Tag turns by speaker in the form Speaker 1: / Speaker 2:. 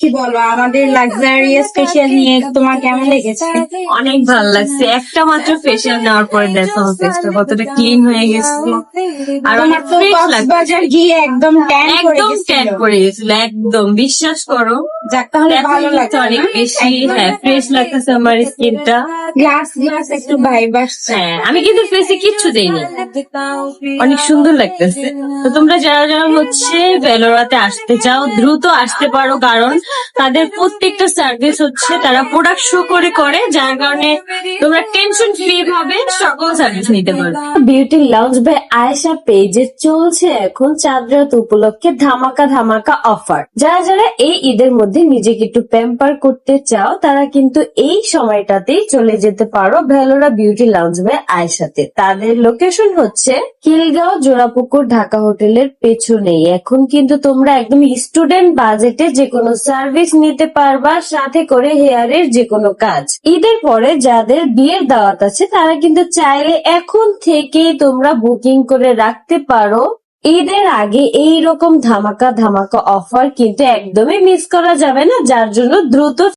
Speaker 1: কি বলবো, আমাদের লাক্সারিয়াস ফেশিয়াল নিয়ে তোমার কেমন লেগেছে?
Speaker 2: অনেক ভালো লাগছে। একটা মাত্র ফেশিয়াল নেওয়ার পরে দেখো আমার ফেসটা কতটা ক্লিন হয়ে গেছে আর
Speaker 1: তোমার
Speaker 2: অনেক
Speaker 1: তো
Speaker 2: ফ্রেশ লাগছে।
Speaker 1: কক্সবাজার গিয়ে একদম ট্যান করে
Speaker 2: একদম
Speaker 1: গেছিল।
Speaker 2: ট্যান করে গেছিল, একদম বিশ্বাস করো।
Speaker 1: যাক, তাহলে
Speaker 2: এখন
Speaker 1: ভালো
Speaker 2: কিন্তু
Speaker 1: লাগছে
Speaker 2: অনেক বেশি ফ্রেশ লাগতেছে আমার স্কিনটা।
Speaker 1: গ্লাস গ্লাস একটু ভাইব আসছে।
Speaker 2: হ্যাঁ, আমি কিন্তু ফেসে কিচ্ছু দেইনি, অনেক সুন্দর লাগতেছে। তো তোমরা যারা যারা হচ্ছে ভেলোরাতে আসতে চাও দ্রুত আসতে পারো, কারণ তাদের প্রত্যেকটা সার্ভিস হচ্ছে তারা প্রোডাক্ট শো করে করে, যার কারণে তোমরা টেনশন ফ্রি ভাবে সকল সার্ভিস নিতে পারো।
Speaker 3: বিউটি লাউঞ্জ বাই আয়েশা পেজে চলছে এখন চাঁদ রাত উপলক্ষে ধামাকা ধামাকা অফার। যারা যারা এই ঈদের মধ্যে নিজেকে একটু প্যাম্পার করতে চাও তারা কিন্তু এই সময়টাতেই চলে যেতে পারো ভেলোরা বিউটি লাউঞ্জ বাই আয়েশাতে। তাদের লোকেশন হচ্ছে খিলগাঁও জোড়াপুকুর ঢাকা হোটেলের পেছনেই। এখন কিন্তু তোমরা একদম স্টুডেন্ট বাজেটে যে কোনো সার্ভিস নিতে পারবা, সাথে করে হেয়ারের যে কোনো কাজ। ঈদের পরে যাদের বিয়ের দাওয়াত আছে তারা কিন্তু চাইলে এখন থেকেই তোমরা বুকিং করে রাখতে পারো। ঈদের আগে এই রকম ধামাকা ধামাকা অফার কিন্তু একদমই মিস করা যাবে না, যার জন্য দ্রুত